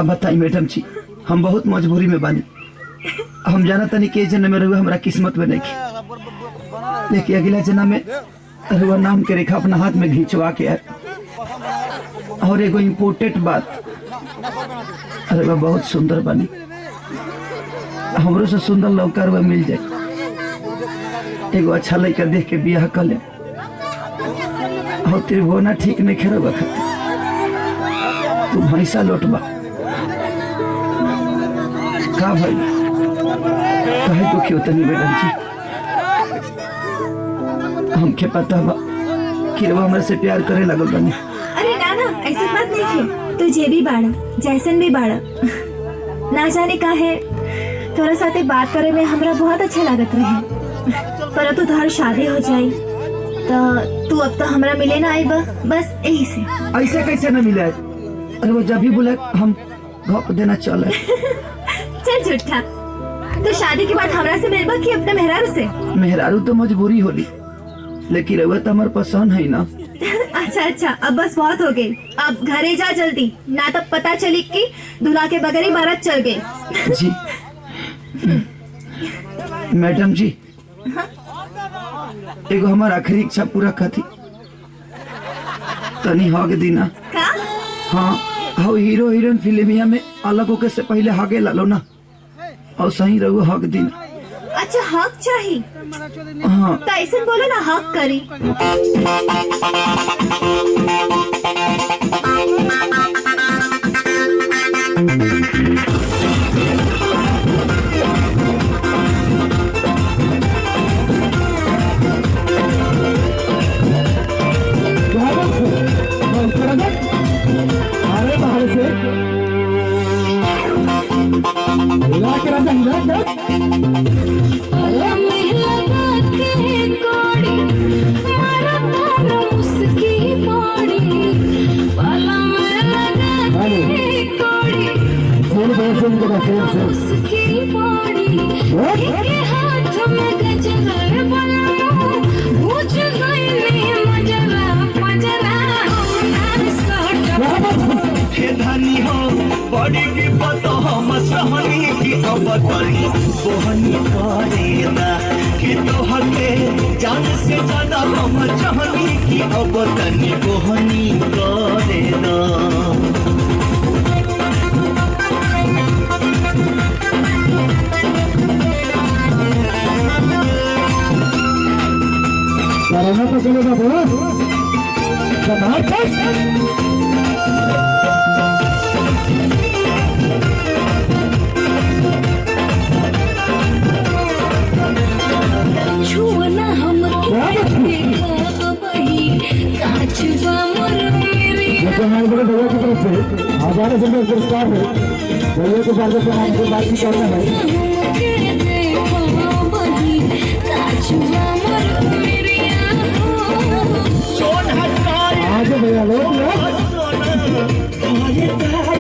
का बताई मैडम जी, हम बहुत मजबूरी में बानी। हम जाना तनी के जन्म में रहुआ हमारा किस्मत में नहीं, लेकिन अगला जन्म में रहुआ नाम के रेखा अपना हाथ में घिंचवा के आए। और एगो इम्पोर्टेंट बात, रहुआ बहुत सुंदर बनी, हमरो से सुंदर लौका रहुआ मिल जाए, एगो अच्छा लड़का देख के बियाह कर ले। और त्रिभुवना ठीक नहीं खेल खातिर तू भैंसा लौटबा का भाई कहे तो क्यों तनी मैडम जी, हमके पता बा कि वो हमरा से प्यार करे लगल बनी। अरे ना ना, ऐसी बात नहीं है। तू जे भी बाड़ा, जैसन भी बाड़ा, ना जाने का है तोरा साथे बात करे में हमरा बहुत अच्छा लागत रहे। पर अब तो तोहर शादी हो जाई तो तू अब तो हमरा मिले ना आई बस यही से। ऐसे कैसे न मिले? अरे वो जब भी बोले हम घप देना चले। चल झूठा, तो शादी के बाद हमरा से मिलबा कि अपने मेहरारू से? मेहरारू तो मजबूरी होली, लेकिन रहुआ तो हमार पसंद है ना। अच्छा अच्छा, अब बस बहुत हो गई, अब घरे जा जल्दी, ना तब पता चली कि दूल्हा के बगैर ही बारात चल गई। जी मैडम जी, एगो हमार आखिरी इच्छा पूरा कथी तनी हग दीना का? हाँ, हाँ हीरो हीरोइन फिल्मिया में अलग होके से पहले हगे लालो ना, और सही रहो हक दीना। अच्छा हक चाहिए? हाँ तो ऐसे बोलो ना, हक करी। अरे बाहर से धनी हो बड़ी विपत हम सहनी की अवतरी बोहनी करेला कि तोहके जान से ज्यादा हम चाहनी की अवतनी बोहनी करेला। करना तो चलेगा बोलो छुना हम जैसे हमारे बड़े भैया की तरफ से 1000 रुपये पुरस्कार है। भैया के साथ हमको बातचीत करना है।